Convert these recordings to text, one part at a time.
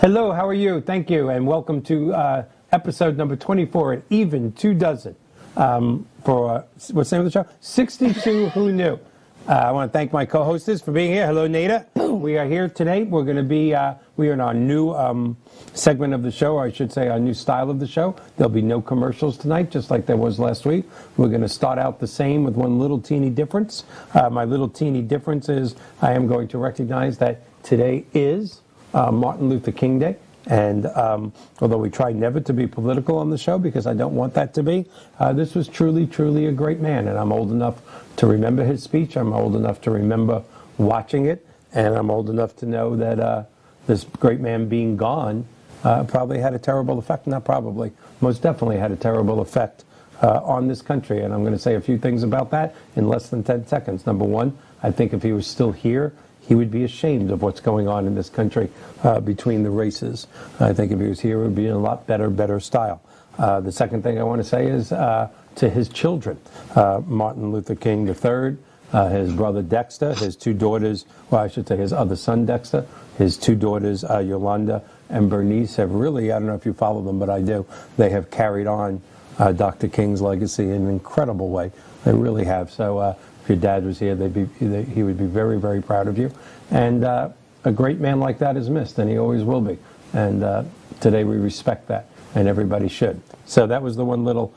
Hello, how are you? Thank you, and welcome to episode number 24 at Even 2 Dozen for, what's the name of the show? 62 Who Knew? I want to thank my co-hostess for being here. Hello, Nada. We are here today. We're going to be, we are in our new segment of the show, or I should say our new style of the show. There'll be no commercials tonight, just like there was last week. We're going to start out the same with one little teeny difference. My little teeny difference is I am going to recognize that today is Martin Luther King Day. And although we try never to be political on the show because I don't want that to be, this was truly, truly a great man. And I'm old enough to remember his speech. I'm old enough to remember watching it. And I'm old enough to know that this great man being gone probably had a terrible effect. Not probably, most definitely had a terrible effect on this country. And I'm going to say a few things about that in less than 10 seconds. Number one, I think if he was still here, he would be ashamed of what's going on in this country between the races. I think if he was here, it would be in a lot better style. The second thing I want to say is to his children, Martin Luther King III, his brother Dexter, his two daughters, well, I should say his other son Dexter, his two daughters, Yolanda and Bernice, have really, I don't know if you follow them, but I do, they have carried on Dr. King's legacy in an incredible way. They really have. So if your dad was here, he would be very, very proud of you. And a great man like that is missed, and he always will be. And today we respect that, and everybody should. So that was the one little,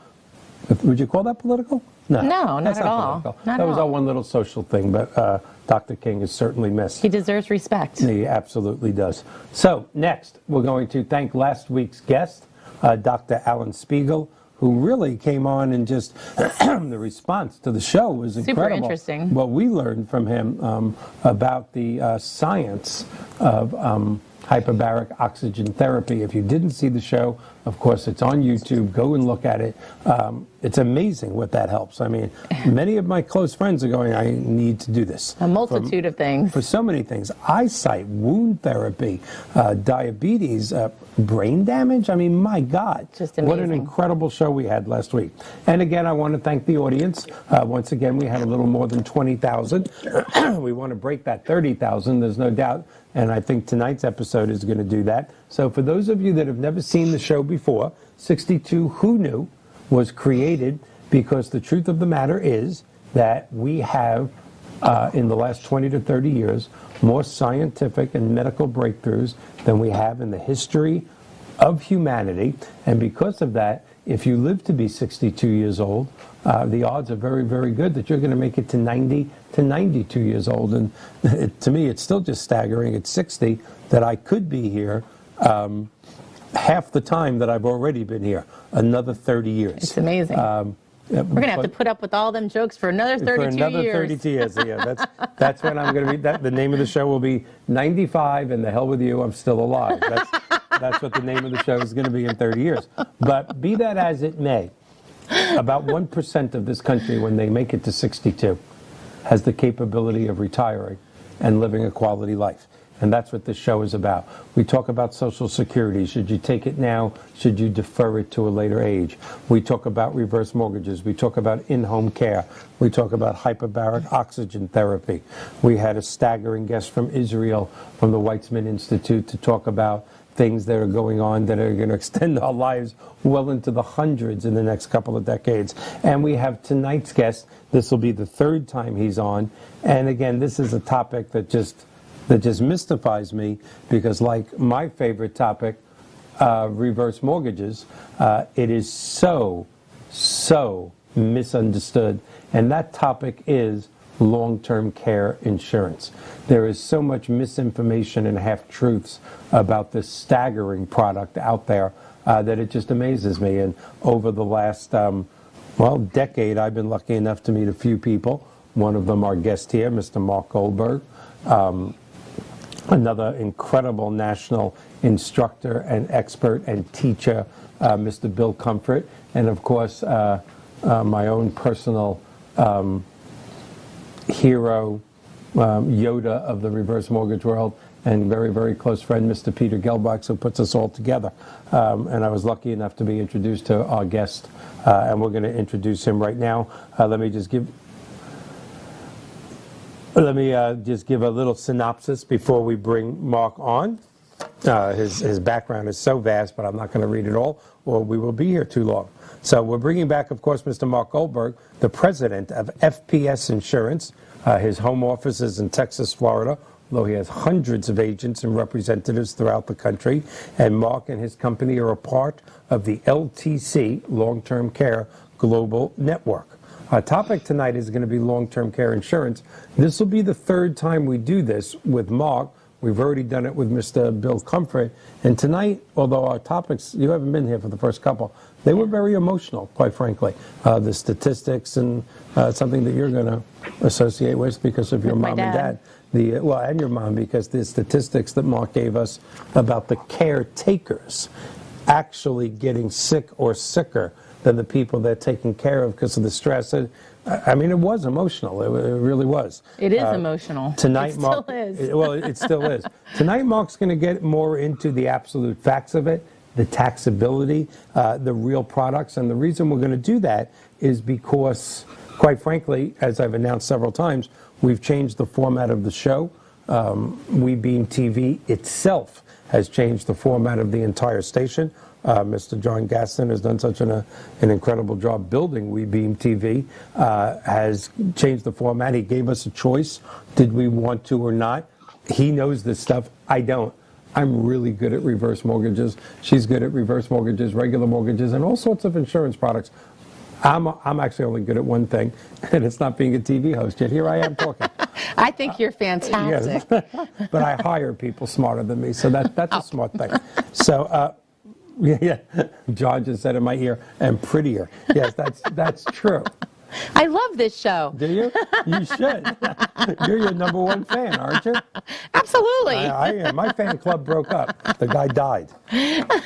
would you call that political? No, not at all. That was our one little social thing, but Dr. King is certainly missed. He deserves respect. He absolutely does. So next, we're going to thank last week's guest, Dr. Alan Spiegel, who really came on and just, the response to the show was incredible. Super interesting. What we learned from him about the science of hyperbaric oxygen therapy. If you didn't see the show, of course, it's on YouTube. Go and look at it. It's amazing what that helps. I mean, many of my close friends are going, I need to do this. A multitude of things. For so many things. Eyesight, wound therapy, diabetes, brain damage. I mean, my God. Just amazing. What an incredible show we had last week. And again, I want to thank the audience. Once again, we had a little more than 20,000. We want to break that 30,000, there's no doubt. And I think tonight's episode is going to do that. So for those of you that have never seen the show before, 62 Who Knew was created because the truth of the matter is that we have, in the last 20 to 30 years, more scientific and medical breakthroughs than we have in the history of humanity. And because of that, if you live to be 62 years old, the odds are very, very good that you're going to make it to 90 to 92 years old. And to me, it's still just staggering at 60 that I could be here half the time that I've already been here, another 30 years. It's amazing. We're going to have to put up with all them jokes for another 32 years. For another 32 years, yeah. That's when I'm going to be, the name of the show will be 95, and the hell with you, I'm still alive. That's what the name of the show is going to be in 30 years. But be that as it may, about 1% of this country, when they make it to 62, has the capability of retiring and living a quality life. And that's what this show is about. We talk about Social Security. Should you take it now? Should you defer it to a later age? We talk about reverse mortgages. We talk about in-home care. We talk about hyperbaric oxygen therapy. We had a staggering guest from Israel, from the Weizmann Institute, to talk about things that are going on that are going to extend our lives well into the hundreds in the next couple of decades. And we have tonight's guest. This will be the third time he's on. And again, this is a topic that just mystifies me, because like my favorite topic, reverse mortgages, it is so misunderstood. And that topic is long-term care insurance. There is so much misinformation and half-truths about this staggering product out there that it just amazes me. And over the last, decade, I've been lucky enough to meet a few people. One of them, our guest here, Mr. Mark Goldberg. Another incredible national instructor and expert and teacher, Mr. Bill Comfort. And of course, my own personal hero, Yoda of the reverse mortgage world, and very, very close friend, Mr. Peter Gelbach, who puts us all together. And I was lucky enough to be introduced to our guest, and we're going to introduce him right now. Let me just give a little synopsis before we bring Mark on. His background is so vast, but I'm not going to read it all, or we will be here too long. So we're bringing back, of course, Mr. Mark Goldberg, the president of FPS Insurance. His home office is in Texas, Florida, although he has hundreds of agents and representatives throughout the country. And Mark and his company are a part of the LTC Long Term Care Global Network. Our topic tonight is going to be long-term care insurance. This will be the third time we do this with Mark. We've already done it with Mr. Bill Comfort. And tonight, although our topics, you haven't been here for the first couple, they were very emotional, quite frankly. The statistics and something that you're going to associate with because of your mom and dad. And your mom, because the statistics that Mark gave us about the caretakers actually getting sick or sicker than the people they're taking care of because of the stress. I mean, it was emotional. It really was. It is emotional. Tonight, it Mark, still is. It still is. Tonight, Mark's going to get more into the absolute facts of it, the taxability, the real products. And the reason we're going to do that is because, quite frankly, as I've announced several times, we've changed the format of the show. WeBeam TV itself has changed the format of the entire station. Mr. John Gaston has done such an incredible job building WeBeam TV, has changed the format. He gave us a choice. Did we want to or not? He knows this stuff. I don't. I'm really good at reverse mortgages. She's good at reverse mortgages, regular mortgages, and all sorts of insurance products. I'm actually only good at one thing, and it's not being a TV host, yet here I am talking. I think you're fantastic. Yes. But I hire people smarter than me, so that's a smart thing. So, yeah, John just said in my ear, and prettier. Yes, that's true. I love this show. Do you? You should. You're your number one fan, aren't you? Absolutely. I am. My fan club broke up. The guy died.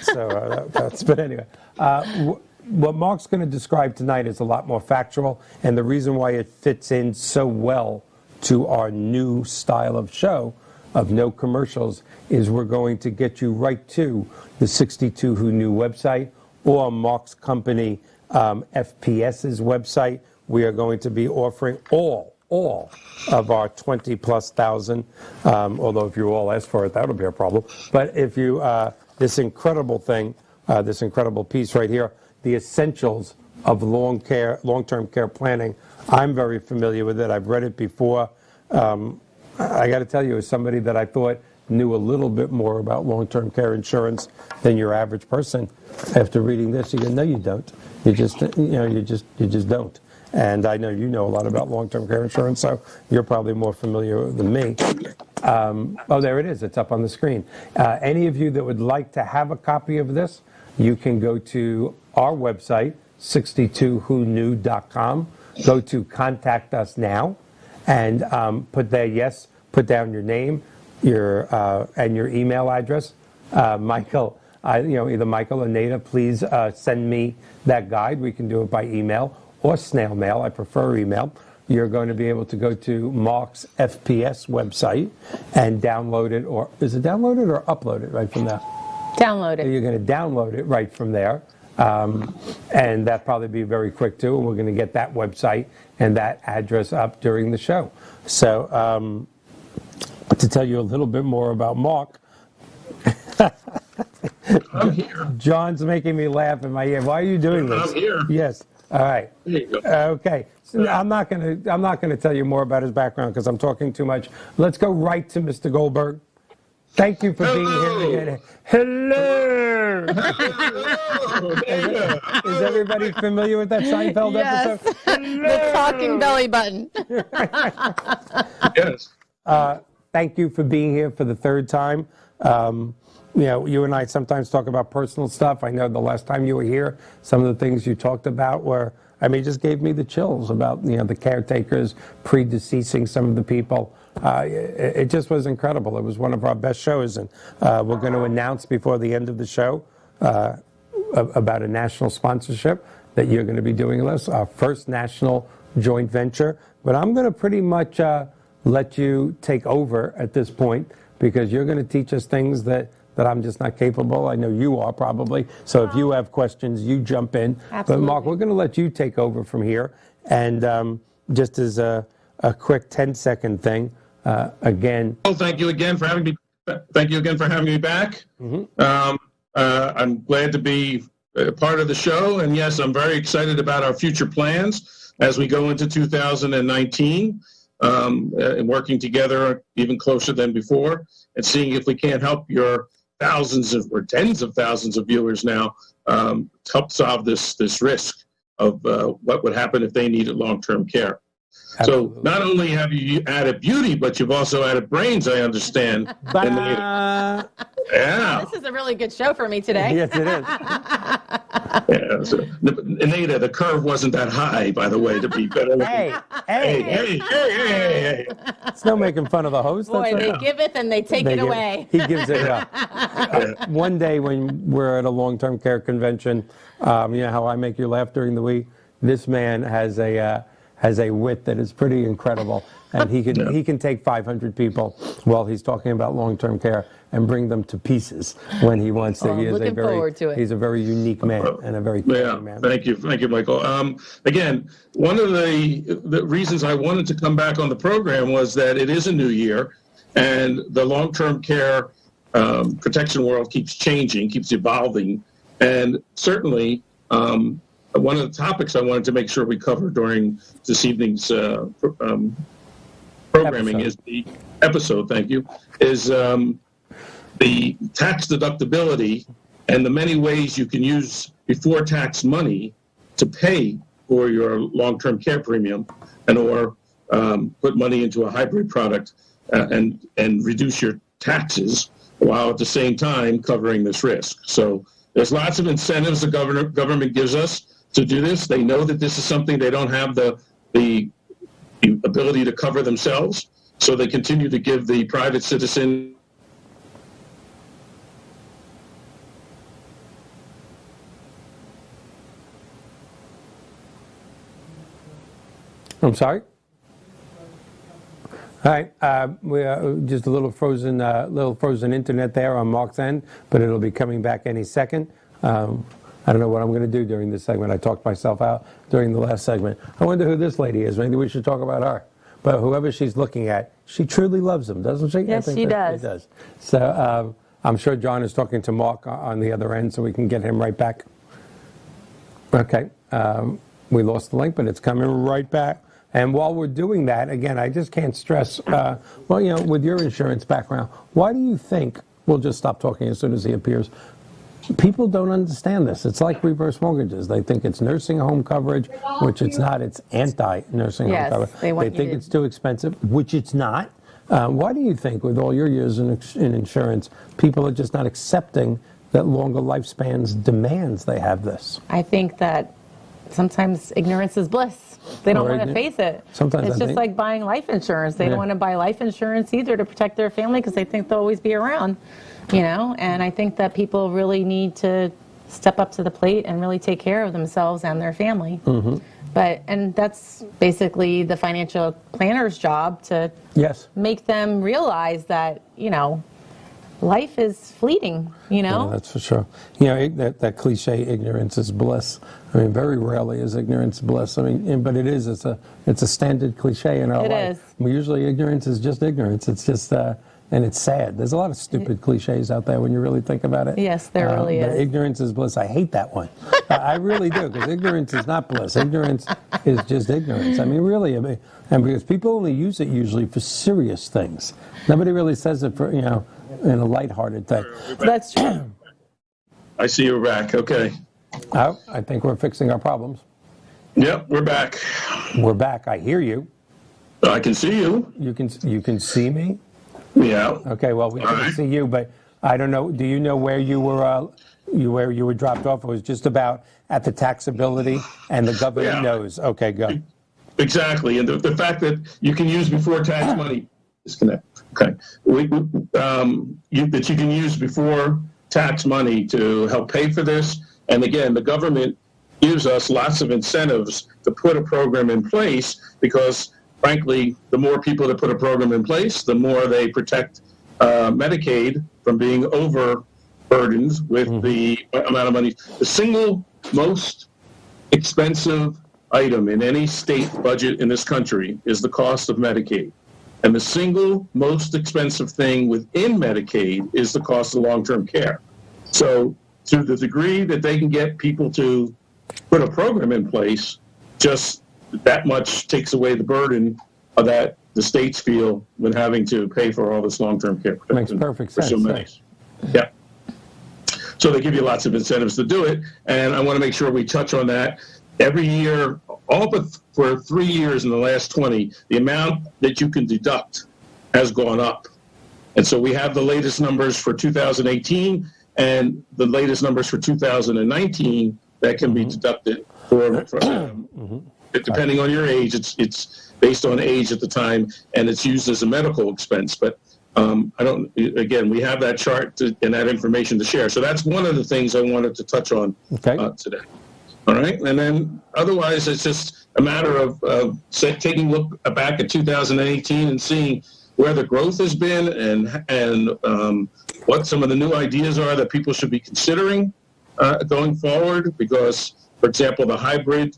So but anyway. What Mark's going to describe tonight is a lot more factual, and the reason why it fits in so well to our new style of show of no commercials is we're going to get you right to the 62 Who Knew website or Mark's company FPS's website. We are going to be offering all of our 20+ thousand, although if you all ask for it, that'll be a problem. But if you, this incredible thing, this incredible piece right here, the essentials of long-term care planning. I'm very familiar with it. I've read it before. I got to tell you, as somebody that I thought knew a little bit more about long-term care insurance than your average person, after reading this, you go, no, you don't. You just don't. And I know you know a lot about long-term care insurance, so you're probably more familiar than me. Oh, there it is. It's up on the screen. Any of you that would like to have a copy of this, you can go to our website, 62whoknew.com. Go to Contact Us Now, and put down your name, and your email address. Michael, either Michael or Nada, please send me that guide. We can do it by email or snail mail. I prefer email. You're going to be able to go to Mark's FPS website and download it, or is it downloaded or uploaded right from there? Download it. You're going to download it right from there. And that'll probably be very quick too. And we're going to get that website and that address up during the show. So to tell you a little bit more about Mark, I'm here. John's making me laugh in my ear. Why are you doing this? I'm here. Yes. All right. There you go. Okay. So I'm not going to tell you more about his background because I'm talking too much. Let's go right to Mr. Goldberg. Thank you for being here again. Hello. Is everybody familiar with that Seinfeld episode? The talking belly button. Yes. Thank you for being here for the third time. You and I sometimes talk about personal stuff. I know the last time you were here, some of the things you talked about were, just gave me the chills about, the caretakers predeceasing some of the people. It just was incredible. It was one of our best shows, and we're going to announce before the end of the show about a national sponsorship that you're going to be doing with us, our first national joint venture. But I'm going to pretty much let you take over at this point because you're going to teach us things that I'm just not capable. I know you are probably. So if you have questions, you jump in. Absolutely. But Mark, we're going to let you take over from here. And just as a quick 10-second thing, again. Well, thank you again for having me. Thank you again for having me back. I'm glad to be a part of the show. And yes, I'm very excited about our future plans as we go into 2019, and working together even closer than before, and seeing if we can't help your thousands or tens of thousands of viewers now help solve this risk of what would happen if they needed long-term care. Absolutely. So not only have you added beauty, but you've also added brains, I understand. Yeah. This is a really good show for me today. Yes, it is. Yeah, so, Anita, the curve wasn't that high, by the way, to be better. Hey. It's no making fun of the host. Boy, they giveth and they take it away. He gives it up. One day when we're at a long-term care convention, you know how I make you laugh during the week? This man has a wit that is pretty incredible, and he can take 500 people while he's talking about long-term care and bring them to pieces when he wants to. He's a very unique man and a very caring man. Thank you, Michael. Again, one of the reasons I wanted to come back on the program was that it is a new year, and the long-term care protection world keeps changing, keeps evolving, and certainly. One of the topics I wanted to make sure we cover during this evening's programming is the episode. Thank you. Is the tax deductibility and the many ways you can use before tax money to pay for your long-term care premium, and or put money into a hybrid product and reduce your taxes while at the same time covering this risk. So there's lots of incentives the government gives us to do this. They know that this is something they don't have the ability to cover themselves, so they continue to give the private citizen. I'm sorry. All right, we just a little frozen internet there on Mark's end, but it'll be coming back any second. I don't know what I'm going to do during this segment. I talked myself out during the last segment. I wonder who this lady is. Maybe we should talk about her. But whoever she's looking at, she truly loves him, doesn't she? Yes, she does. She does. So I'm sure John is talking to Mark on the other end, so we can get him right back. Okay. We lost the link, but it's coming right back. And while we're doing that, again, I just can't stress, well, you know, with your insurance background, why do you think, we'll just stop talking as soon as he appears, people don't understand this. It's like reverse mortgages. They think it's nursing home coverage, which it's not. It's anti-nursing home coverage. They think it's too expensive, which it's not. Why do you think, with all your years in insurance, people are just not accepting that longer lifespans demands they have this? I think that sometimes ignorance is bliss. They don't want to face it. Sometimes it's just like buying life insurance. They don't want to buy life insurance either to protect their family because they think they'll always be around. You know, and I think that people really need to step up to the plate and really take care of themselves and their family. And that's basically the financial planner's job to make them realize that, you know, life is fleeting, you know? Yeah, that's for sure. You know, that cliche, ignorance is bliss. I mean, very rarely is ignorance bliss. I mean, but it is. It's a standard cliche in our life. It is. Usually ignorance is just ignorance. It's just... and it's sad. There's a lot of stupid cliches out there when you really think about it. Yes, there really is. Ignorance is bliss. I hate that one. I really do, because ignorance is not bliss. Ignorance is just ignorance. I mean, really. And because people only use it usually for serious things. Nobody really says it for, you know, in a lighthearted thing. That's true. I see you're back. Okay. Oh, I think we're fixing our problems. Yep, we're back. We're back. I hear you. I can see you. You can see me? Yeah. Okay. Well, we couldn't see you, but I don't know. Do you know where you were dropped off? It was just about at the taxability, and the government knows. Okay, go. Exactly, and the fact that you can use before tax money disconnect. Okay, that you can use before tax money to help pay for this, and again, the government gives us lots of incentives to put a program in place because. Frankly, the more people that put a program in place, the more they protect Medicaid from being overburdened with the amount of money. The single most expensive item in any state budget in this country is the cost of Medicaid. And the single most expensive thing within Medicaid is the cost of long-term care. So to the degree that they can get people to put a program in place, just that much takes away the burden of that the states feel when having to pay for all this long-term care. Makes perfect sense. So many. Yeah. So they give you lots of incentives to do it, and I want to make sure we touch on that. Every year, all but for 3 years in the last 20, the amount that you can deduct has gone up. And so we have the latest numbers for 2018 and the latest numbers for 2019 that can be deducted for depending on your age. It's based on age at the time, and it's used as a medical expense. But we have that chart and that information to share. So that's one of the things I wanted to touch on today. All right. And then otherwise, it's just a matter of taking a look back at 2018 and seeing where the growth has been and what some of the new ideas are that people should be considering going forward. Because, for example, the hybrid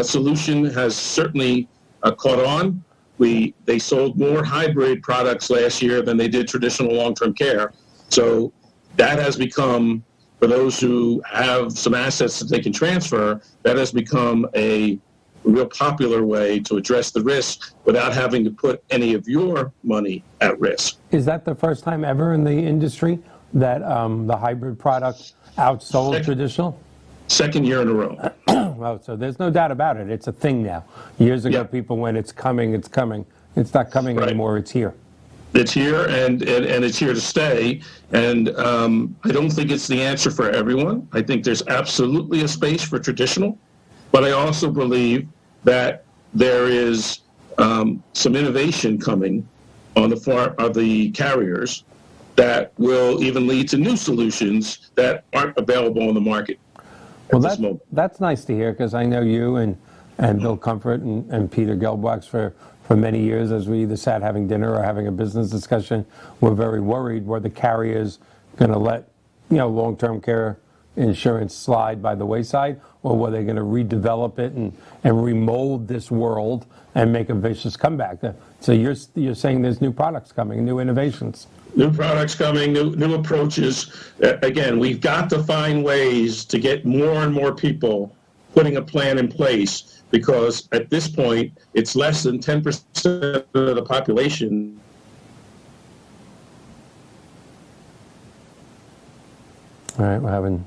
solution has certainly caught on. They sold more hybrid products last year than they did traditional long-term care. So that has become, for those who have some assets that they can transfer, that has become a real popular way to address the risk without having to put any of your money at risk. Is that the first time ever in the industry that the hybrid product outsold traditional? Second year in a row. Well, so there's no doubt about it. It's a thing now. Years ago, people went, it's coming, it's coming. It's not coming anymore. It's here. It's here, and it's here to stay. And I don't think it's the answer for everyone. I think there's absolutely a space for traditional, but I also believe that there is some innovation coming on the part of the carriers that will even lead to new solutions that aren't available on the market. Well, that's nice to hear, because I know you and Bill Comfort and Peter Gelbwachs for many years, as we either sat having dinner or having a business discussion, we're very worried, were the carriers going to let long-term care insurance slide by the wayside, or were they going to redevelop it and remold this world and make a vicious comeback? So you're saying there's new products coming, new innovations. New products coming, new approaches. Again, we've got to find ways to get more and more people putting a plan in place, because at this point, it's less than 10% of the population. All right, we're having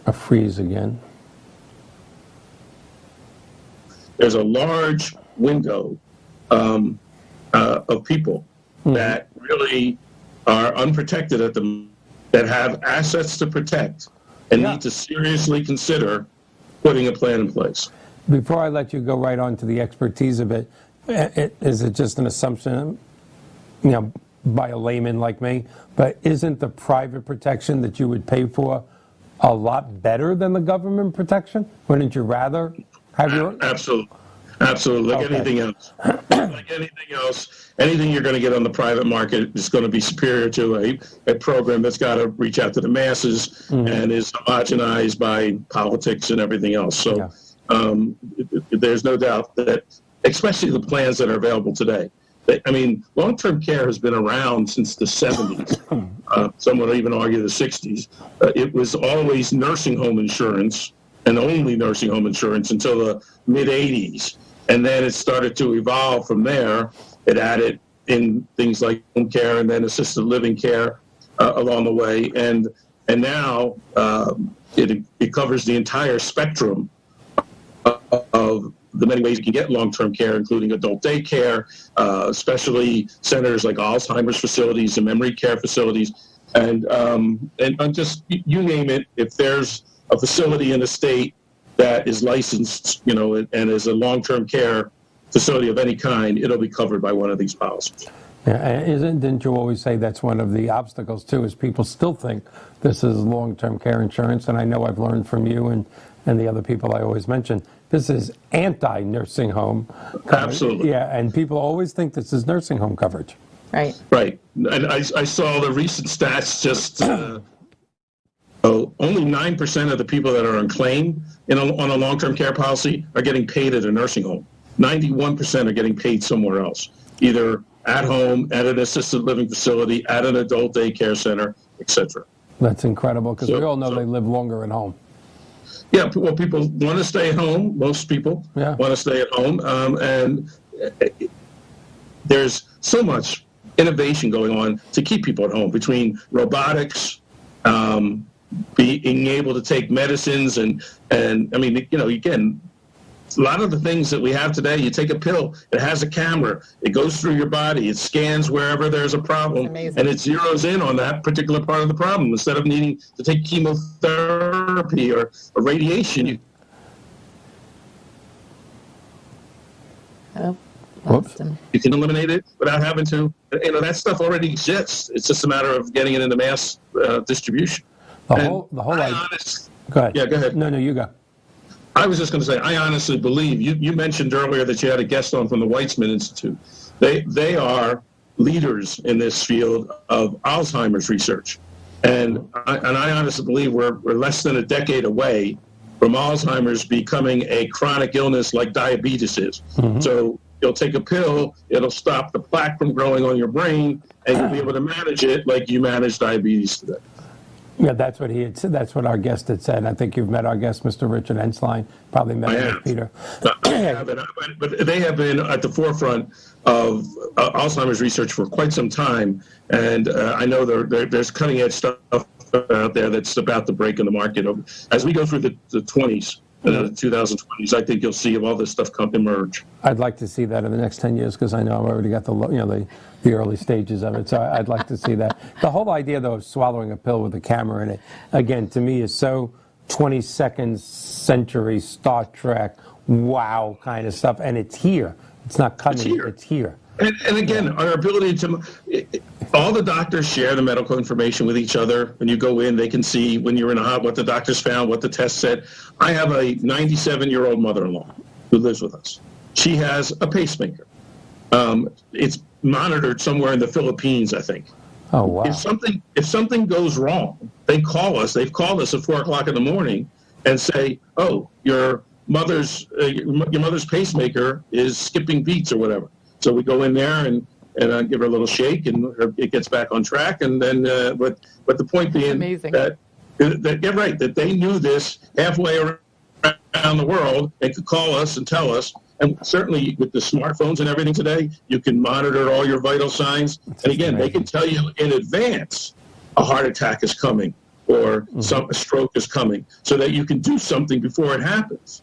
a freeze again. There's a large window of people that really are unprotected at that have assets to protect and need to seriously consider putting a plan in place. Before I let you go right on to the expertise of it, is it just an assumption, by a layman like me, but isn't the private protection that you would pay for a lot better than the government protection? Wouldn't you rather have your... Absolutely. Like anything else. Anything you're going to get on the private market is going to be superior to a program that's got to reach out to the masses and is homogenized by politics and everything else. So there's no doubt that, especially the plans that are available today. I mean, long-term care has been around since the 70s. Some would even argue the 60s. It was always nursing home insurance and only nursing home insurance until the mid-80s. And then it started to evolve from there. It added in things like home care and then assisted living care along the way. And now it covers the entire spectrum of the many ways you can get long-term care, including adult daycare, especially centers like Alzheimer's facilities and memory care facilities. And just, you name it, if there's a facility in a state that is licensed, and is a long-term care facility of any kind, it'll be covered by one of these policies. Yeah, didn't you always say that's one of the obstacles, too, is people still think this is long-term care insurance, and I know I've learned from you and the other people I always mention, this is anti-nursing home coverage. Absolutely. Yeah, and people always think this is nursing home coverage. Right. And I saw the recent stats just... only 9% of the people that are on claim on a long-term care policy are getting paid at a nursing home. 91% are getting paid somewhere else, either at home, at an assisted living facility, at an adult daycare center, etc. That's incredible, because we all know they live longer at home. Yeah, well, people want to stay at home. Most people want to stay at home. And there's so much innovation going on to keep people at home, between robotics, being able to take medicines, and I mean, again, a lot of the things that we have today, you take a pill, it has a camera, it goes through your body, it scans wherever there's a problem, and it zeroes in on that particular part of the problem. Instead of needing to take chemotherapy or radiation, you can eliminate it without having to. That stuff already exists. It's just a matter of getting it into mass distribution. The whole idea. Go ahead. Yeah, go ahead. No, you go. I was just going to say, I honestly believe, you mentioned earlier that you had a guest on from the Weizmann Institute. They are leaders in this field of Alzheimer's research. And I honestly believe we're less than a decade away from Alzheimer's becoming a chronic illness like diabetes is. Mm-hmm. So you'll take a pill, it'll stop the plaque from growing on your brain, and you'll be able to manage it like you manage diabetes today. Yeah, that's what he had said. That's what our guest had said. I think you've met our guest, Mr. Richard Ensline. Probably met with Peter. I haven't, but they have been at the forefront of Alzheimer's research for quite some time, and I know there's cutting-edge stuff out there that's about to break in the market. As we go through the 20s, 2020s, I think you'll see all this stuff emerge. I'd like to see that in the next 10 years, because I know I've already got the early stages of it. So I'd like to see that. The whole idea, though, of swallowing a pill with a camera in it, again, to me is so 22nd century Star Trek, wow kind of stuff. And it's here. It's not coming. It's here. And again, our ability to, all the doctors share the medical information with each other. When you go in, they can see when you're in a what the doctors found, what the test said. I have a 97-year-old mother-in-law who lives with us. She has a pacemaker. It's monitored somewhere in the Philippines, I think. Oh, wow. If something goes wrong, they call us. They've called us at 4 o'clock in the morning and say, "Oh, your mother's pacemaker is skipping beats or whatever." So we go in there and give her a little shake, and it gets back on track. And then, but the point being that they knew this halfway around the world. They could call us and tell us. And certainly with the smartphones and everything today, you can monitor all your vital signs. And again, they can tell you in advance a heart attack is coming or a stroke is coming, so that you can do something before it happens.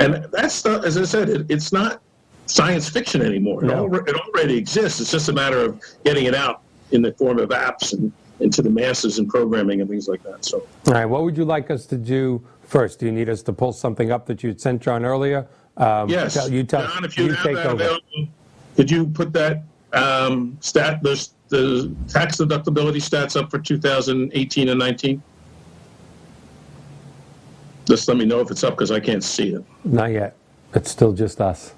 And that's stuff, as I said, it's not science fiction anymore. It already exists. It's just a matter of getting it out in the form of apps and into the masses and programming and things like that. So, all right, what would you like us to do first? Do you need us to pull something up that you'd sent John earlier? Yes. John, if you have that available, could you put that the tax deductibility stats up for 2018 and 19? Just let me know if it's up, because I can't see it. Not yet. It's still just us.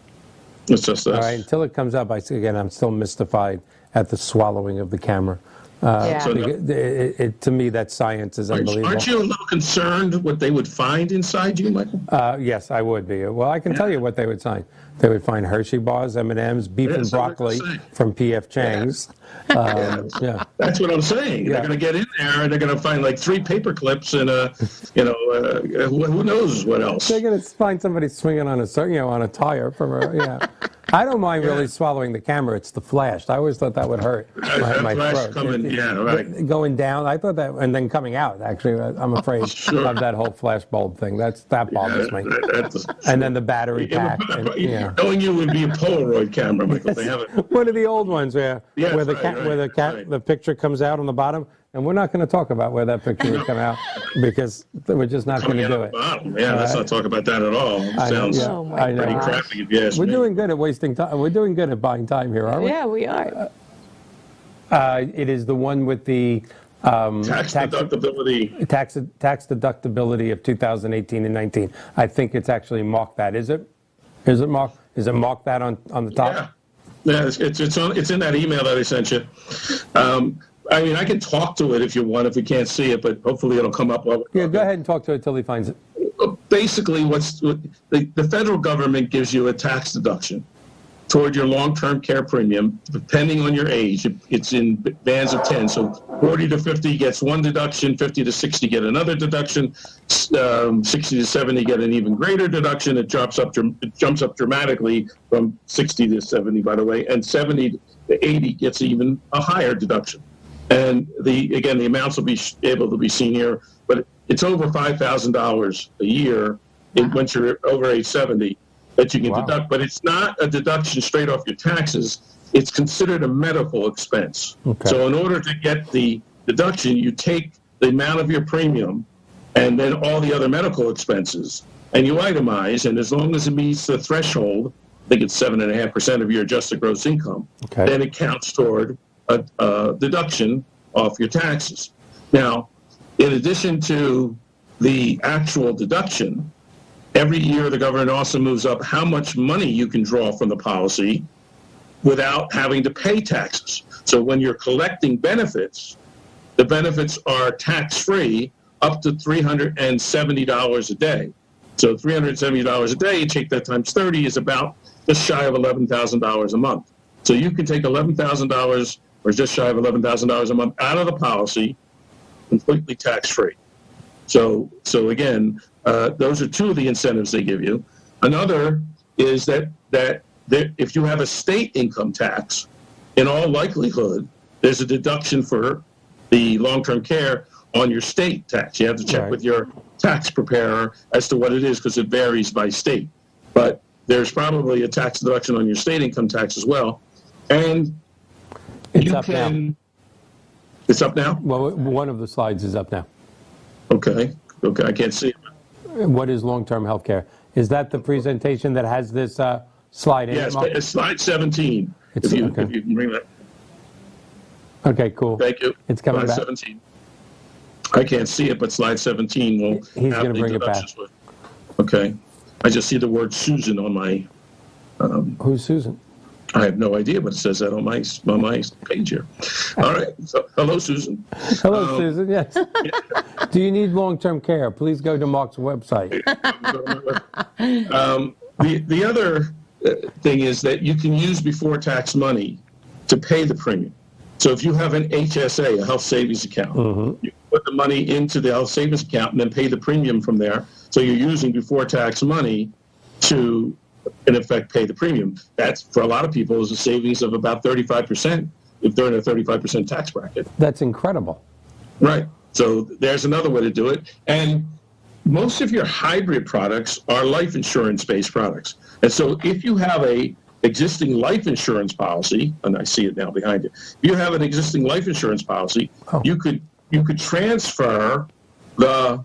It's just us. All right, until it comes up, I'm still mystified at the swallowing of the camera. To me, that science is unbelievable. Aren't you a little concerned what they would find inside you, Michael? Yes, I would be. Well, I can tell you what they would find. They would find Hershey bars, M&Ms, beef and broccoli from P.F. Chang's. That's what I'm saying. They're going to get in there and they're going to find like 3 paper clips and who knows what else. They're going to find somebody swinging on a tire from a I don't mind really swallowing the camera. It's the flash. I always thought that would hurt my throat. Going down. I thought that, and then coming out. Actually, I'm afraid of that whole flash bulb thing. That bothers me. And then the battery pack. Knowing you would be a Polaroid camera, Michael. They have it. One of the old ones where the picture comes out on the bottom. And we're not going to talk about where that picture would come out, because we're just not going to do it. Let's not talk about that at all. It sounds pretty crappy if you ask me. We're doing good at wasting time. We're doing good at buying time here, aren't we? Yeah, we are. It is the one with the tax deductibility. Tax deductibility of 2018 and 19. I think it's actually marked that. Is it? Is it marked? Is it marked that on the top? Yeah. It's in that email that I sent you. I mean, I can talk to it if you want, if we can't see it, but hopefully it'll come up. Go ahead and talk to it till he finds it. Basically, the federal government gives you a tax deduction toward your long-term care premium, depending on your age. It's in bands of 10. So 40 to 50 gets one deduction, 50 to 60 get another deduction, 60 to 70 get an even greater deduction. It jumps up dramatically from 60 to 70, by the way, and 70 to 80 gets even a higher deduction. And the amounts will be able to be seen here, but it's over $5,000 a year once you're over age 70 that you can deduct. But it's not a deduction straight off your taxes. It's considered a medical expense. Okay. So in order to get the deduction, you take the amount of your premium and then all the other medical expenses, and you itemize, and as long as it meets the threshold, I think it's 7.5% of your adjusted gross income, then it counts toward a deduction off your taxes. Now, in addition to the actual deduction, every year the government also moves up how much money you can draw from the policy without having to pay taxes. So when you're collecting benefits, the benefits are tax-free up to $370 a day. So $370 a day, you take that times 30, is about just shy of $11,000 a month. So you can take $11,000 or just shy of $11,000 a month out of the policy completely tax-free. So again, those are two of the incentives they give you. Another is that if you have a state income tax, in all likelihood, there's a deduction for the long-term care on your state tax. You have to check with your tax preparer as to what it is, because it varies by state. But there's probably a tax deduction on your state income tax as well. And it's up now. It's up now? Well, one of the slides is up now. Okay, I can't see it. What is long-term health care? Is that the presentation that has this slide in it? Yes, it's slide 17. If you can bring that. Okay, cool. Thank you. It's coming slide back. 17. I can't see it, but slide 17 will He's going to bring it back. Okay. I just see the word Susan on my... Who's Susan? I have no idea, but it says that on my page here. All right. So, hello, Susan. Hello, Susan. Yes. Do you need long-term care? Please go to Mark's website. The other thing is that you can use before tax money to pay the premium. So if you have an HSA, a health savings account, you put the money into the health savings account and then pay the premium from there. So you're using before tax money to, in effect, pay the premium. That's, for a lot of people, is a savings of about 35% if they're in a 35% tax bracket. That's incredible. Right. So there's another way to do it. And most of your hybrid products are life insurance-based products. And so if you have a existing life insurance policy, and I see it now behind you, if you have an existing life insurance policy, you could transfer the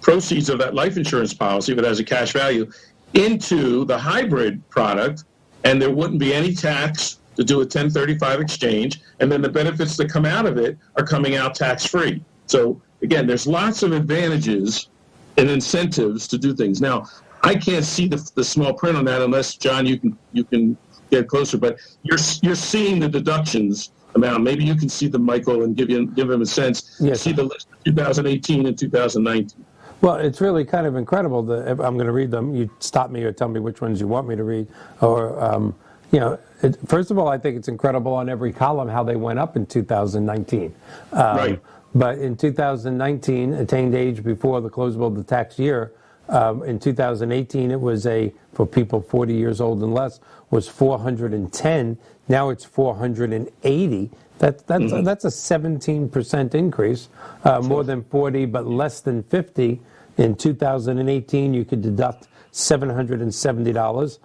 proceeds of that life insurance policy, if it has a cash value, into the hybrid product, and there wouldn't be any tax to do a 1035 exchange, and then the benefits that come out of it are coming out tax-free. So again, there's lots of advantages and incentives to do things. Now, I can't see the small print on that unless, John, you can get closer, but you're seeing the deductions amount. Maybe you can see them, Michael, and give him a sense. Yes. See the list of 2018 and 2019. Well, it's really kind of incredible. I'm going to read them. You stop me or tell me which ones you want me to read. Or, first of all, I think it's incredible on every column how they went up in 2019. Right. But in 2019, attained age before the closable of the tax year, in 2018, it was for people 40 years old and less, was 410. Now it's 480. That's a 17% increase. More than 40, but less than 50. In 2018, you could deduct $770.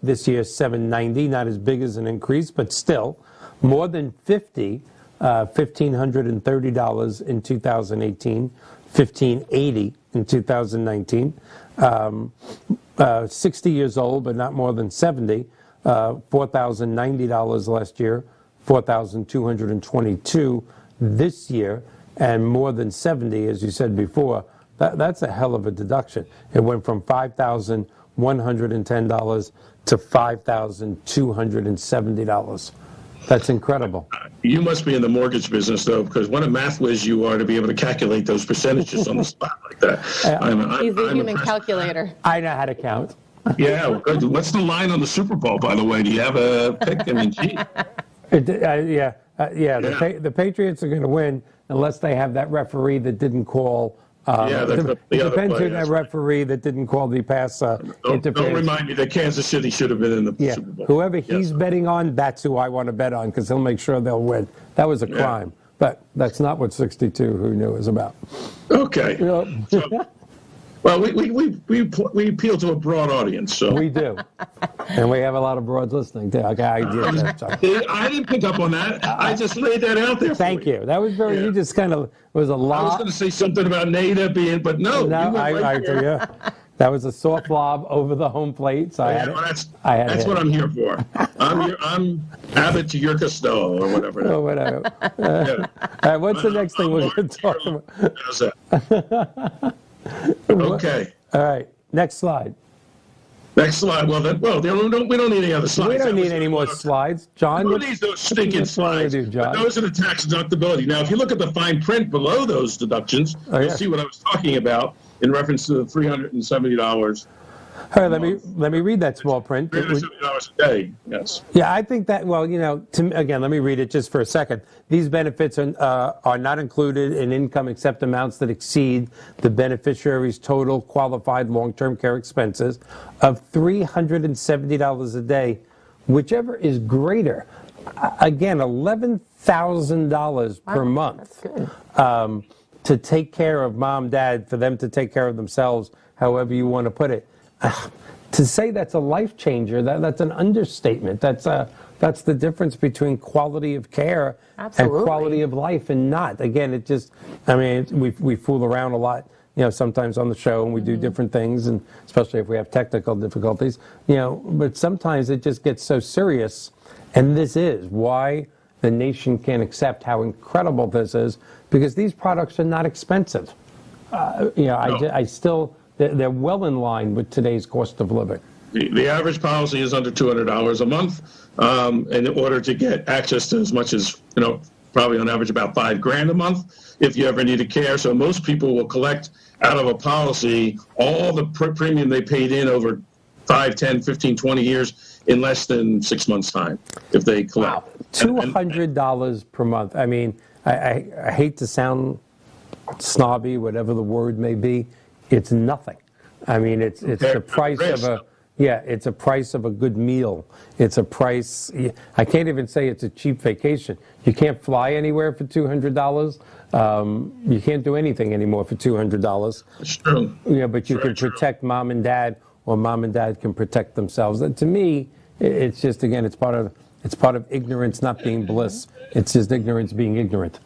This year, $790. Not as big as an increase, but still more than 50. $1,530 in 2018. $1,580 in 2019. 60 years old, but not more than 70. $4,090 last year. $4,222 this year, and more than 70, as you said before. That's a hell of a deduction. It went from $5,110 to $5,270. That's incredible. You must be in the mortgage business, though, because what a math whiz you are to be able to calculate those percentages on the spot like that. He's a human calculator. I know how to count. Yeah, well, good. What's the line on the Super Bowl, by the way? Do you have a pick? I mean, gee. The Patriots are going to win unless they have that referee that didn't call. The it other depends play, on that referee that didn't call the pass interference. Don't remind me that Kansas City should have been in the Super Bowl. Whoever he's betting on, that's who I want to bet on because he'll make sure they'll win. That was a crime. But that's not what 62 Who Knew is about. Okay. So, well, we appeal to a broad audience, so we do, and we have a lot of broads listening too. Okay, I didn't pick up on that. I just laid that out there. Thank you. That was very. You just kind of was a lot. I was going to say something about Nada being, but no. That was a soft lob over the home plate. So that's what I'm here for. I'm Abbott to your Costello or whatever. Oh, whatever. All right, what's the next thing we're going to talk about? How's that? Okay. All right. Next slide. Next slide. Well, we don't need any other slides. We don't need any more slides, John. We don't need those stinking slides. John. Those are the tax deductibility. Now, if you look at the fine print below those deductions, you'll see what I was talking about in reference to the $370. All right, let me read that small print. $370 a day, yes. Yeah, I think that, again, let me read it just for a second. These benefits are not included in income except amounts that exceed the beneficiary's total qualified long-term care expenses of $370 a day, whichever is greater. Again, $11,000 per month. That's good. To take care of mom, dad, for them to take care of themselves, however you want to put it. To say that's a life changer, that's an understatement. That's the difference between quality of care and quality of life and not. Again, we fool around a lot, sometimes on the show and we do different things, and especially if we have technical difficulties, but sometimes it just gets so serious, and this is why the nation can't accept how incredible this is, because these products are not expensive. I still... They're well in line with today's cost of living. The average policy is under $200 a month, and in order to get access to as much as, probably on average about $5,000 a month if you ever needed care. So most people will collect out of a policy all the premium they paid in over 5, 10, 15, 20 years in less than 6 months' time if they collect. Wow. $200 per month. I mean, I hate to sound snobby, whatever the word may be. It's nothing. I mean, it's the price of it's a price of a good meal. It's a price. I can't even say it's a cheap vacation. You can't fly anywhere for $200. You can't do anything anymore for $200. It's true. But you can protect mom and dad, or mom and dad can protect themselves. And to me, it's just, again, it's part of ignorance not being bliss. It's just ignorance being ignorant.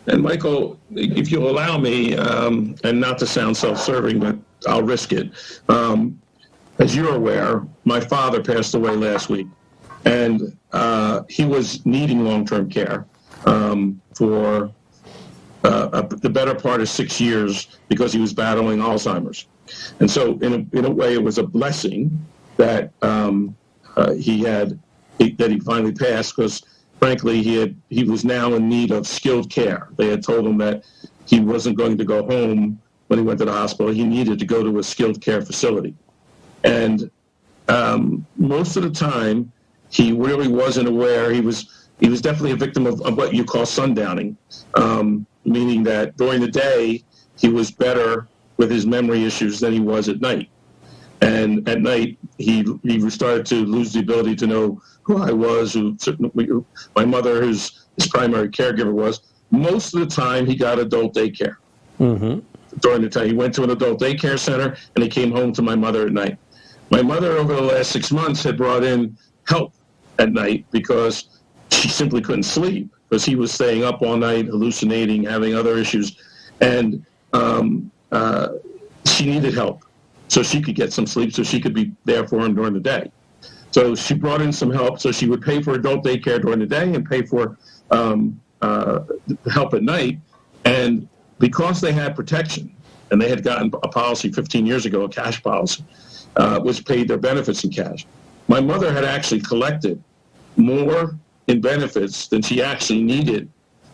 And Michael, if you'll allow me, and not to sound self-serving, but I'll risk it. As you're aware, my father passed away last week, and he was needing long-term care for the better part of 6 years because he was battling Alzheimer's. And so, in a way, it was a blessing that he finally passed, because frankly, he was now in need of skilled care. They had told him that he wasn't going to go home when he went to the hospital. He needed to go to a skilled care facility. And most of the time, he really wasn't aware. He was definitely a victim of what you call sundowning, meaning that during the day, he was better with his memory issues than he was at night. And at night, he started to lose the ability to know who I was, who my mother, who's his primary caregiver, was. Most of the time, he got adult daycare. Mm-hmm. During the time, he went to an adult daycare center, and he came home to my mother at night. My mother, over the last 6 months, had brought in help at night because she simply couldn't sleep, because he was staying up all night, hallucinating, having other issues, and she needed help so she could get some sleep, so she could be there for him during the day. So she brought in some help, so she would pay for adult daycare during the day and pay for help at night. And because they had protection, and they had gotten a policy 15 years ago, a cash policy, which paid their benefits in cash, my mother had actually collected more in benefits than she actually needed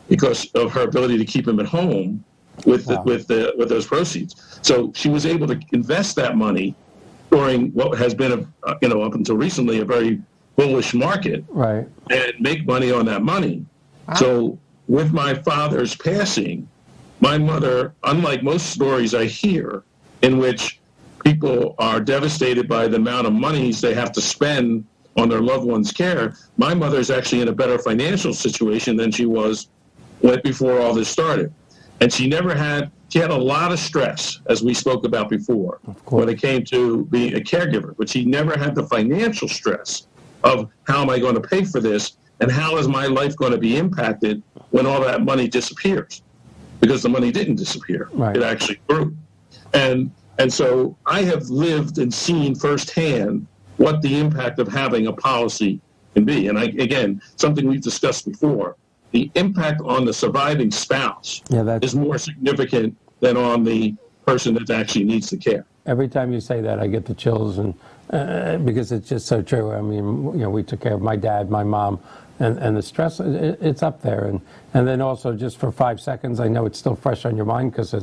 because of her ability to keep him at home with those proceeds. So she was able to invest that money during what has been, up until recently, a very bullish market, right, and make money on that money. Wow. So with my father's passing, my mother, unlike most stories I hear in which people are devastated by the amount of monies they have to spend on their loved one's care, my mother is actually in a better financial situation than she was before all this started. And she had a lot of stress, as we spoke about before, when it came to being a caregiver, but she never had the financial stress of how am I going to pay for this and how is my life going to be impacted when all that money disappears? Because the money didn't disappear. Right. It actually grew. And so I have lived and seen firsthand what the impact of having a policy can be. And again, something we've discussed before, the impact on the surviving spouse is more significant than on the person that actually needs the care. Every time you say that, I get the chills, and because it's just so true. I mean, we took care of my dad, my mom, and the stress, it's up there. And then also, just for 5 seconds, I know it's still fresh on your mind because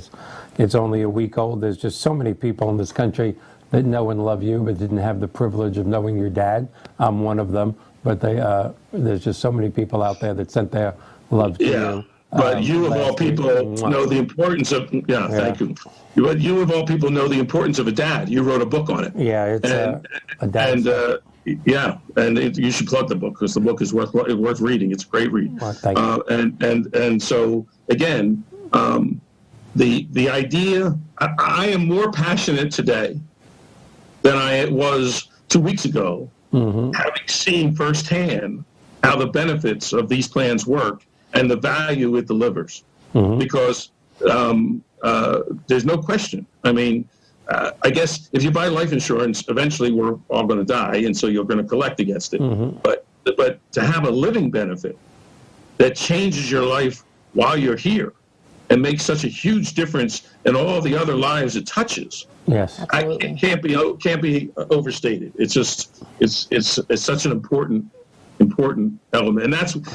it's only a week old. There's just so many people in this country that know and love you, but didn't have the privilege of knowing your dad. I'm one of them. But there's just so many people out there that sent their love to you. But you of all people know the importance of, thank you. But you of all people know the importance of a dad. You wrote a book on it. Yeah, it's a dad. And you should plug the book because the book is worth reading. It's a great read. Well, thank you. And so, again, the idea, I am more passionate today than I was 2 weeks ago, having seen firsthand how the benefits of these plans work and the value it delivers. Because there's no question. I mean, I guess if you buy life insurance, eventually we're all going to die, and so you're going to collect against it. But to have a living benefit that changes your life while you're here and makes such a huge difference in all the other lives it touches, it can't be overstated. It's just it's such an important element, and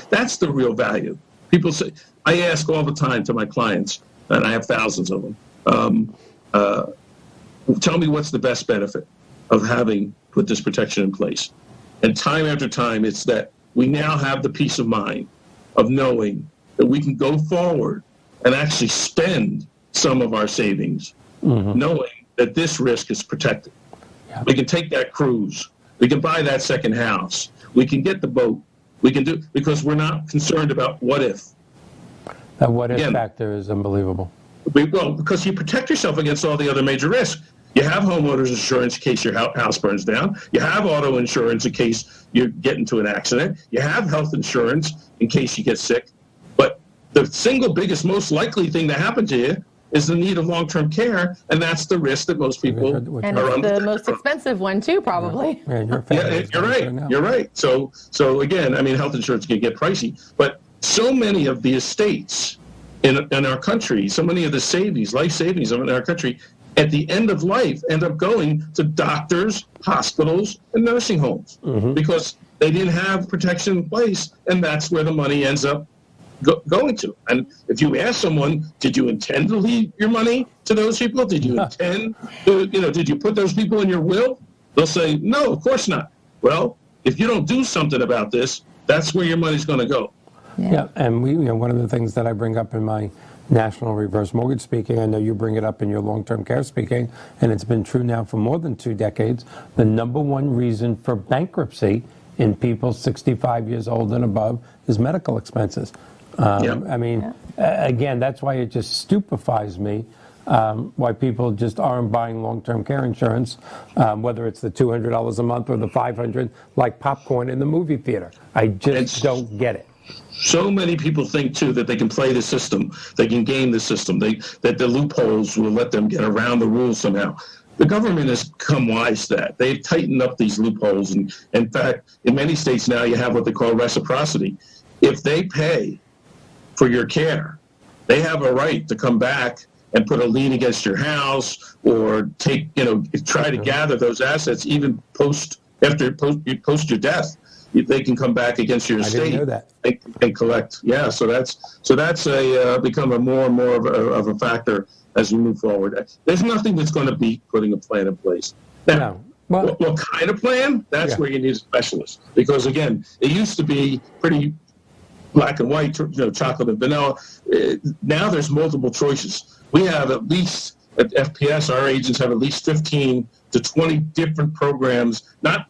that's the real value. People say, I ask all the time to my clients, and I have thousands of them. Tell me what's the best benefit of having put this protection in place. And time after time, it's that we now have the peace of mind of knowing that we can go forward and actually spend some of our savings, knowing that this risk is protected. We can take that cruise. We can buy that second house. We can get the boat. We can do, because we're not concerned about what if. That what if factor is unbelievable. Well, because you protect yourself against all the other major risks. You have homeowners insurance in case your house burns down. You have auto insurance in case you get into an accident. You have health insurance in case you get sick. But the single biggest, most likely thing to happen to you is the need of long-term care, and that's the risk that most people and are under. And it's the most expensive one, too, probably. You're right. You're right. So again, I mean, health insurance can get pricey, but so many of the estates in our country, so many of the life savings in our country, at the end of life, end up going to doctors, hospitals, and nursing homes because they didn't have protection in place, and that's where the money ends up going to. And if you ask someone, did you intend to leave your money to those people? Did you intend to, did you put those people in your will? They'll say, no, of course not. Well, if you don't do something about this, that's where your money's going to go. Yeah, and one of the things that I bring up in my national reverse mortgage speaking, I know you bring it up in your long-term care speaking, and it's been true now for more than 2 decades, the number one reason for bankruptcy in people 65 years old and above is medical expenses. I mean, again, that's why it just stupefies me why people just aren't buying long-term care insurance, whether it's the $200 a month or the $500, like popcorn in the movie theater. I just don't get it. So many people think, too, that they can play the system, they can game the system, that the loopholes will let them get around the rules somehow. The government has come wise to that. They've tightened up these loopholes. And in fact, in many states now, you have what they call reciprocity. If they pay for your care, they have a right to come back and put a lien against your house or try to gather those assets even post your death. They can come back against your estate. I didn't know that. And collect. Yeah, so that's become a more and more of a factor as we move forward. There's nothing that's going to beat putting a plan in place. Now, No. Well, what kind of plan? That's where you need a specialist. Because, again, it used to be pretty black and white, chocolate and vanilla. Now there's multiple choices. We have at least, at FPS, our agents have at least 15 to 20 different programs, not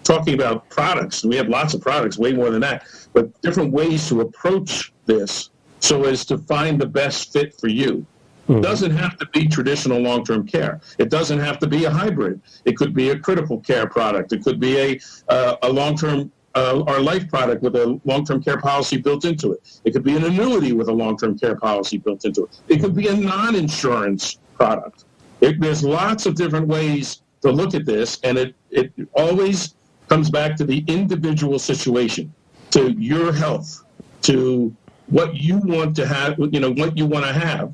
talking about products. We have lots of products, way more than that, but different ways to approach this so as to find the best fit for you. It doesn't have to be traditional long-term care. It doesn't have to be a hybrid. It could be a critical care product. It could be a long-term or life product with a long-term care policy built into it. It could be an annuity with a long-term care policy built into it. It could be a non-insurance product. There's lots of different ways to look at this, and it always comes back to the individual situation, to your health, to what you want to have, what you want to have.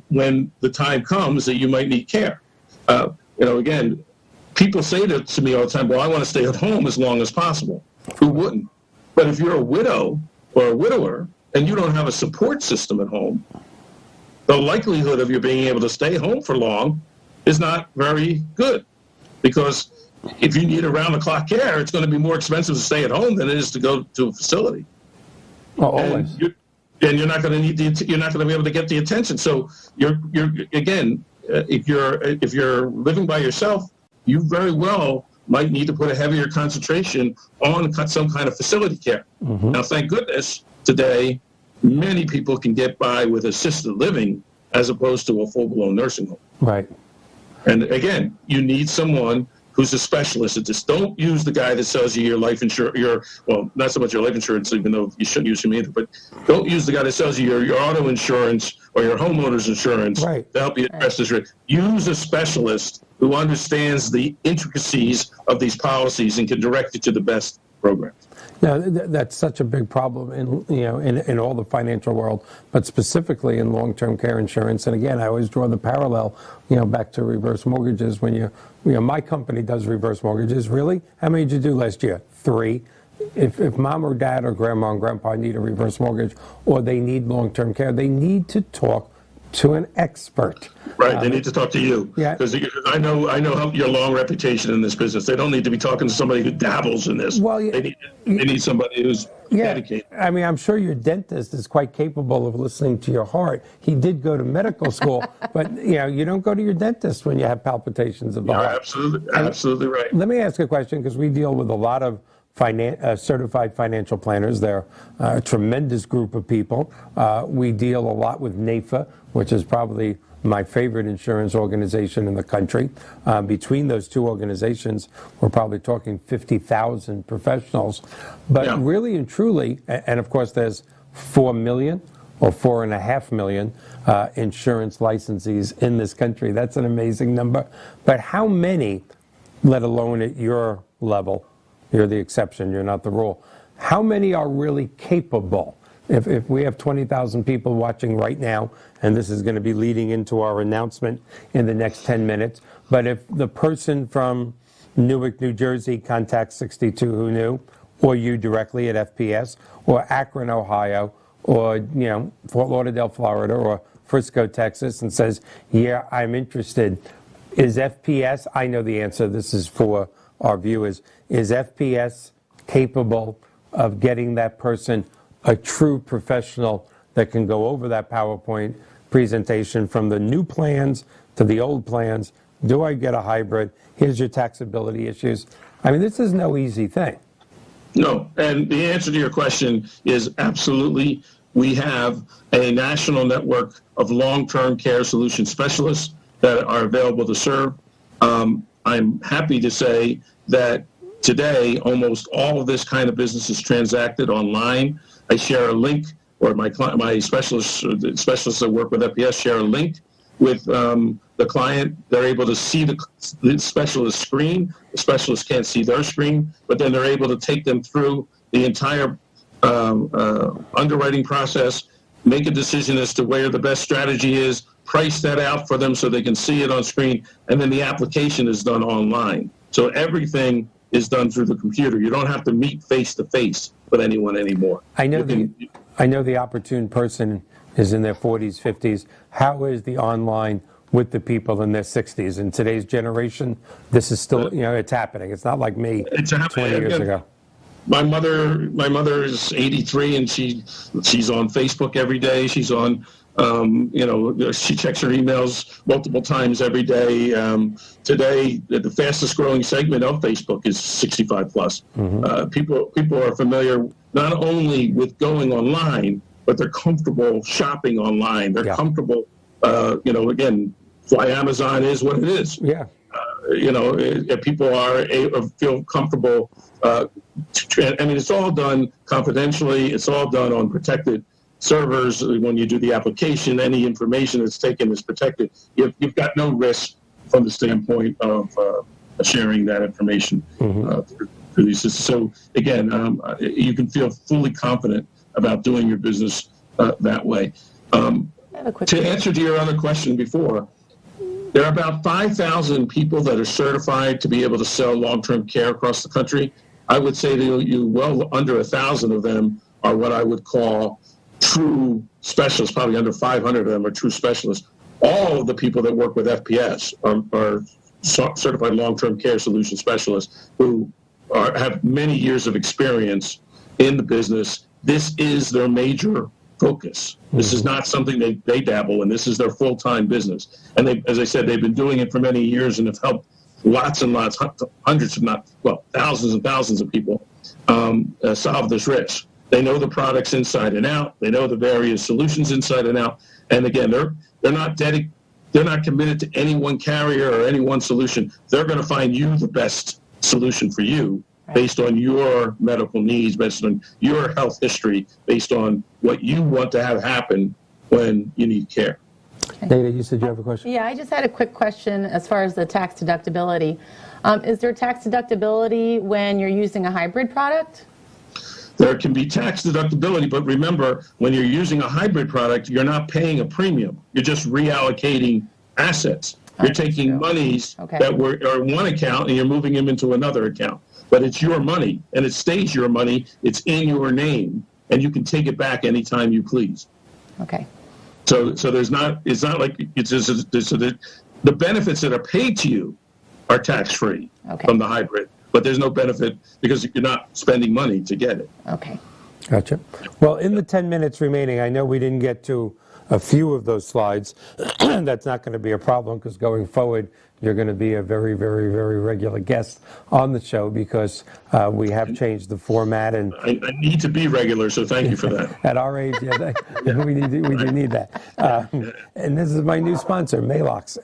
When the time comes that you might need care. Again, people say to me all the time, well, I want to stay at home as long as possible. Who wouldn't? But if you're a widow or a widower and you don't have a support system at home, the likelihood of you being able to stay home for long is not very good. Because if you need around-the-clock care, it's going to be more expensive to stay at home than it is to go to a facility. Well, always. And you're not going to you're not going to be able to get the attention. So you're again, if you're living by yourself, you very well might need to put a heavier concentration on some kind of facility care. Mm-hmm. Now, thank goodness today, many people can get by with assisted living as opposed to a full-blown nursing home. Right. And again, you need someone who's a specialist at this. Don't use the guy that sells you your life insurance, well, not so much your life insurance, even though you shouldn't use him either, but don't use the guy that sells you your auto insurance or your homeowner's insurance to help you address this risk. Use a specialist who understands the intricacies of these policies and can direct you to the best programs. Now, that's such a big problem in all the financial world, but specifically in long-term care insurance. And again, I always draw the parallel, back to reverse mortgages. When my company does reverse mortgages. Really? How many did you do last year? 3. If mom or dad or grandma and grandpa need a reverse mortgage or they need long-term care, they need to talk to an expert. Right, they need to talk to you. Yeah. Because I know your long reputation in this business. They don't need to be talking to somebody who dabbles in this. Well, they need somebody who's dedicated. I mean, I'm sure your dentist is quite capable of listening to your heart. He did go to medical school, but you don't go to your dentist when you have palpitations of the heart. Absolutely right. Let me ask a question, because we deal with a lot of certified financial planners. They're a tremendous group of people. We deal a lot with NAIFA, which is probably my favorite insurance organization in the country. Between those two organizations, we're probably talking 50,000 professionals. But really and truly, and of course there's 4 million or 4.5 million insurance licensees in this country. That's an amazing number. But how many, let alone at your level, you're the exception, you're not the rule, how many are really capable? If we have 20,000 people watching right now, and this is going to be leading into our announcement in the next 10 minutes, but if the person from Newark, New Jersey contacts 62 Who Knew, or you directly at FPS, or Akron, Ohio, or Fort Lauderdale, Florida, or Frisco, Texas, and says, yeah, I'm interested, is FPS, I know the answer, this is for our viewers, is FPS capable of getting that person a true professional that can go over that PowerPoint presentation from the new plans to the old plans? Do I get a hybrid? Here's your taxability issues. I mean, this is no easy thing. No, and the answer to your question is absolutely. We have a national network of long-term care solution specialists that are available to serve. I'm happy to say that today, almost all of this kind of business is transacted online. I share a link, or my specialists that work with FPS share a link with the client. They're able to see the specialist screen. The specialist can't see their screen, but then they're able to take them through the entire underwriting process, make a decision as to where the best strategy is, price that out for them so they can see it on screen, and then the application is done online. So everything is done through the computer. You don't have to meet face-to-face with anyone anymore. I know the opportune person is in their 40s, 50s. How is the online with the people in their 60s. In today's generation, this is still, it's happening. It's not like me 20 years ago. My mother is 83, and she's on Facebook every day. She's on, she checks her emails multiple times every day. Today, the fastest growing segment of Facebook is 65 plus. People are familiar not only with going online, but they're comfortable shopping online. They're comfortable, again, why Amazon is what it is. Yeah. If people feel comfortable. It's all done confidentially. It's all done on protected servers. When you do the application, any information that's taken is protected. You've got no risk from the standpoint of sharing that information through these systems. So again, you can feel fully confident about doing your business that way. To answer to your other question before, there are about 5,000 people that are certified to be able to sell long-term care across the country. I would say to you, well under 1,000 of them are what I would call true specialists. Probably under 500 of them are true specialists. All of the people that work with FPS are certified long-term care solution specialists who have many years of experience in the business. This is their major focus. This is not something they dabble in. This is their full-time business. And they, as I said, they've been doing it for many years and have helped lots and lots, hundreds, if not, thousands and thousands of people solve this risk. They know the products inside and out. They know the various solutions inside and out. And again, they're not committed to any one carrier or any one solution. They're going to find you the best solution for you based on your medical needs, based on your health history, based on what you want to have happen when you need care. Dana, you said you have a question? Yeah, I just had a quick question as far as the tax deductibility. Is there tax deductibility when you're using a hybrid product? There can be tax deductibility, but remember, when you're using a hybrid product, you're not paying a premium. You're just reallocating assets. You're taking monies that are in one account and you're moving them into another account. But it's your money, and it stays your money. It's in your name, and you can take it back anytime you please. Okay. So it's not like it's just the benefits that are paid to you are tax-free from the hybrid, but there's no benefit because you're not spending money to get it. Okay. Gotcha. Well, in the 10 minutes remaining, I know we didn't get to a few of those slides. That's not going to be a problem because going forward, you're going to be a very, very, very regular guest on the show because we have changed the format. And I need to be regular, so thank you for that. At our age, we do need that. And this is my new sponsor, Malox.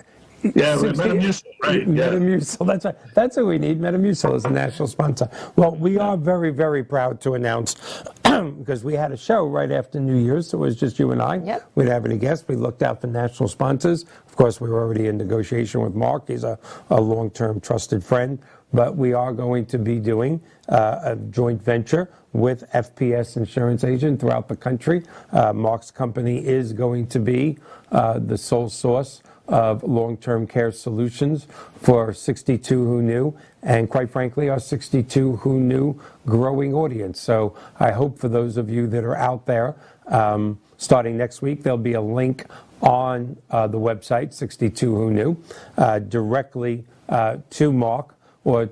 Yeah, Metamucil, right. Metamucil, that's right. That's what we need. Metamucil is a national sponsor. Well, we are very, very proud to announce, because we had a show right after New Year's, so it was just you and I. Yep. We didn't have any guests. We looked out for national sponsors. Of course, we were already in negotiation with Mark. He's a long-term trusted friend. But we are going to be doing a joint venture with FPS Insurance Agent throughout the country. Mark's company is going to be the sole source of long-term care solutions for 62 Who Knew, and quite frankly, our 62 Who Knew growing audience. So I hope for those of you that are out there, starting next week, there'll be a link on the website, 62 Who Knew, directly to Mark, or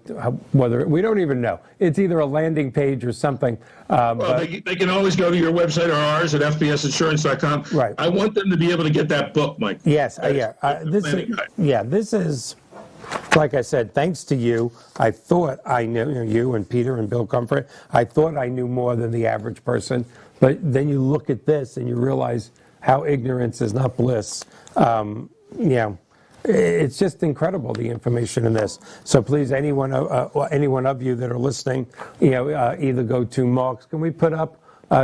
whether we don't even know. It's either a landing page or something. Well, they can always go to your website or ours at FPSinsurance.com. Right. I want them to be able to get that book, Mike. Yes, this is, like I said, thanks to you. I thought I knew you and Peter and Bill Comfort. I thought I knew more than the average person. But then you look at this and you realize how ignorance is not bliss. It's just incredible, the information in this. So please, anyone of you that are listening, either go to Mark's. Can we put up,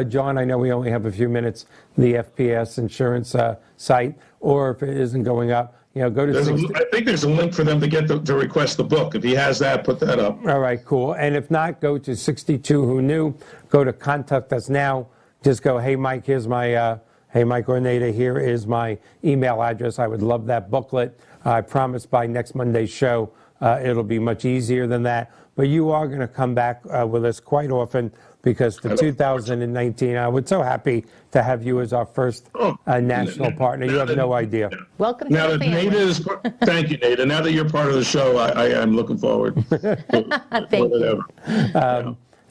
John, I know we only have a few minutes, the FPS insurance site, or if it isn't going up, go to I think there's a link for them to get to request the book. If he has that, put that up. All right, cool. And if not, go to 62 Who Knew, go to Contact Us Now. Just go, hey, Mike, here's my... Hey, Mike Ornata, here is my email address. I would love that booklet. I promise by next Monday's show, it'll be much easier than that. But you are going to come back with us quite often, because for 2019, we're so happy to have you as our first national partner. You have no idea. Welcome Now to the that family. Nada is, thank you, Nada. Now that you're part of the show, I am looking forward. Thank you.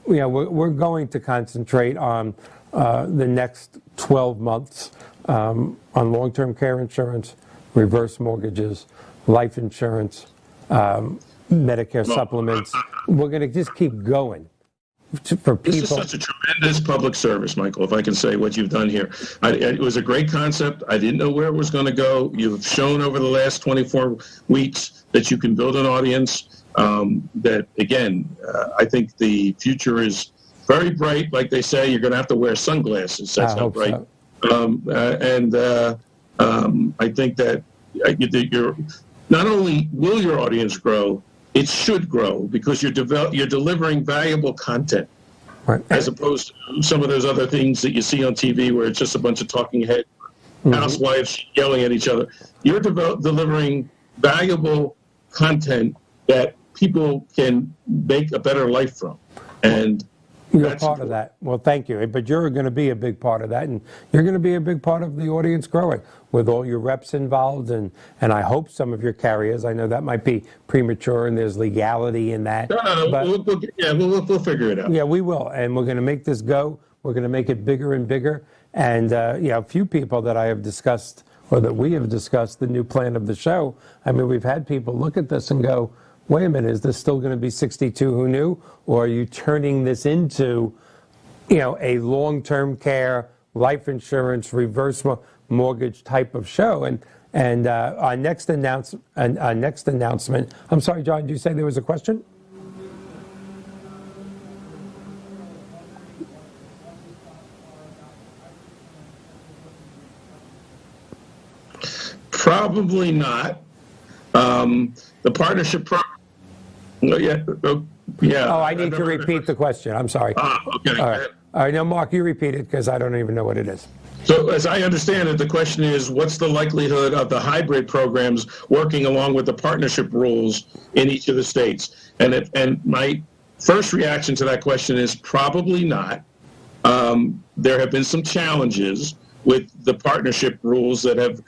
We're going to concentrate on the next 12 months on long-term care insurance, reverse mortgages, life insurance, Medicare supplements. We're going to just keep going for people. This is such a tremendous public service, Michael, if I can say what you've done here. It was a great concept. I didn't know where it was going to go. You've shown over the last 24 weeks that you can build an audience. That, again, I think the future is very bright. Like they say, you're going to have to wear sunglasses. That's how bright. So. I think that you're not only will your audience grow, it should grow, because you're delivering valuable content, right, as opposed to some of those other things that you see on TV where it's just a bunch of talking heads, housewives yelling at each other. You're delivering valuable content that people can make a better life from, and you're part of that. Well, thank you. But you're going to be a big part of that, and you're going to be a big part of the audience growing with all your reps involved, and I hope some of your carriers. I know that might be premature, and there's legality in that. No. But, we'll figure it out. Yeah, we will, and we're going to make this go. We're going to make it bigger and bigger. And a few people that I have discussed, or that we have discussed, the new plan of the show. I mean, we've had people look at this and go, wait a minute, is this still going to be 62 Who Knew? Or are you turning this into, a long-term care, life insurance, reverse mortgage type of show? And our next announcement, I'm sorry, John, did you say there was a question? Probably not. The partnership program. Yeah. Oh, I need to repeat the question. I'm sorry. Okay. All right. Now, Mark, you repeat it, because I don't even know what it is. So, as I understand it, the question is, what's the likelihood of the hybrid programs working along with the partnership rules in each of the states? And my first reaction to that question is probably not. There have been some challenges with the partnership rules that have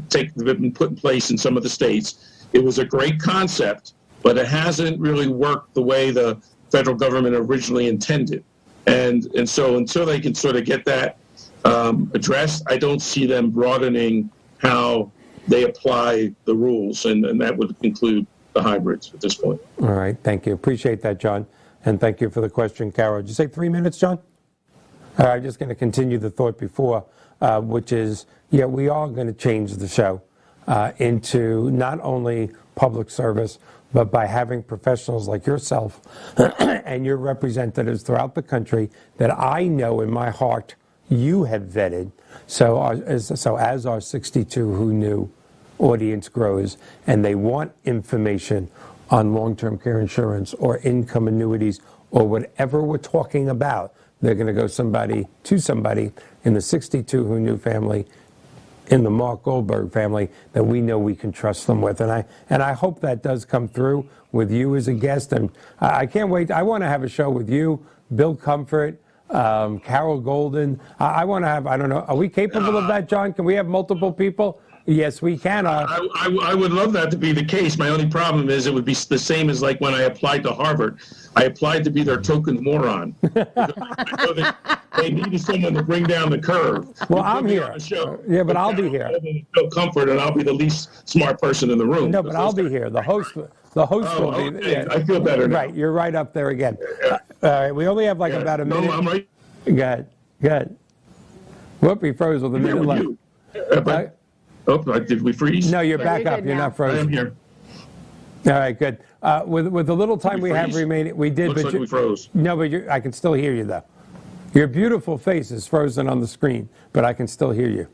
been put in place in some of the states. It was a great concept, but it hasn't really worked the way the federal government originally intended. And so until they can sort of get that addressed, I don't see them broadening how they apply the rules, and that would include the hybrids at this point. All right, thank you. Appreciate that, John. And thank you for the question, Carol. Did you say 3 minutes, John? All right, I'm just going to continue the thought before, which is, we are going to change the show into not only public service, but by having professionals like yourself and your representatives throughout the country that I know in my heart you have vetted. So as our 62 Who Knew audience grows and they want information on long-term care insurance or income annuities or whatever we're talking about, they're going to go to somebody in the 62 Who Knew family, in the Mark Goldberg family, that we know we can trust them with. And I hope that does come through with you as a guest. And I can't wait. I want to have a show with you, Bill Comfort, Carol Golden. I want to have, I don't know, are we capable of that, John? Can we have multiple people? Yes, we can. I would love that to be the case. My only problem is it would be the same as like when I applied to Harvard. I applied to be their token moron. They needed someone to bring down the curve. Well, I'm here. Yeah, but I'll be here. Bill Comfort, and I'll be the least smart person in the room. No, but I'll be here. The host will be. Okay. Yeah. I feel better now. Right, you're right up there again. All right, we only have about a minute. No, I'm right. Good. Whoop, he froze with a minute left. Did we freeze? No, you're back up. You're not frozen. I am here. All right, good. With the little time we have remaining, we did. Looks like we froze. No, but I can still hear you, though. Your beautiful face is frozen on the screen, but I can still hear you.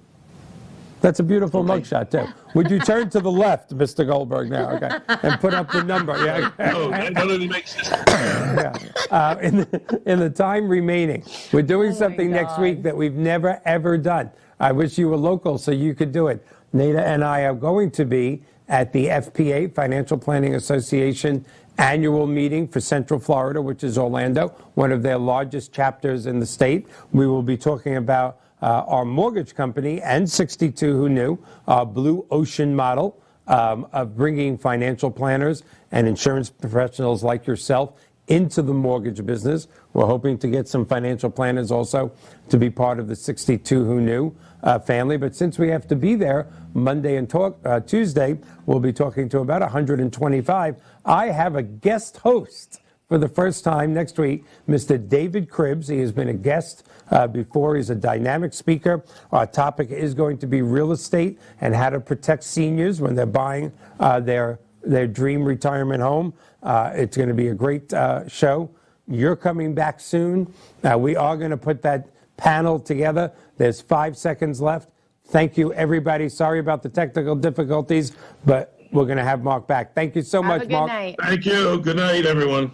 That's a beautiful mugshot, too. Would you turn to the left, Mr. Goldberg, now, okay, and put up the number? Yeah. No, that only makes sense. Yeah. In the time remaining, we're doing something next week that we've never, ever done. I wish you were local so you could do it. Nada and I are going to be at the FPA, Financial Planning Association, annual meeting for Central Florida, which is Orlando, one of their largest chapters in the state. We will be talking about our mortgage company and 62 Who Knew, our Blue Ocean model of bringing financial planners and insurance professionals like yourself into the mortgage business. We're hoping to get some financial planners also to be part of the 62 Who Knew family. But since we have to be there Monday and Tuesday, we'll be talking to about 125. I have a guest host for the first time next week, Mr. David Cribbs. He has been a guest before. He's a dynamic speaker. Our topic is going to be real estate and how to protect seniors when they're buying their dream retirement home. It's going to be a great show. You're coming back soon. We are going to put that panel together. There's 5 seconds left. Thank you, everybody. Sorry about the technical difficulties, but we're going to have Mark back. Thank you so much, Mark. Have a good night. Thank you. Good night, everyone.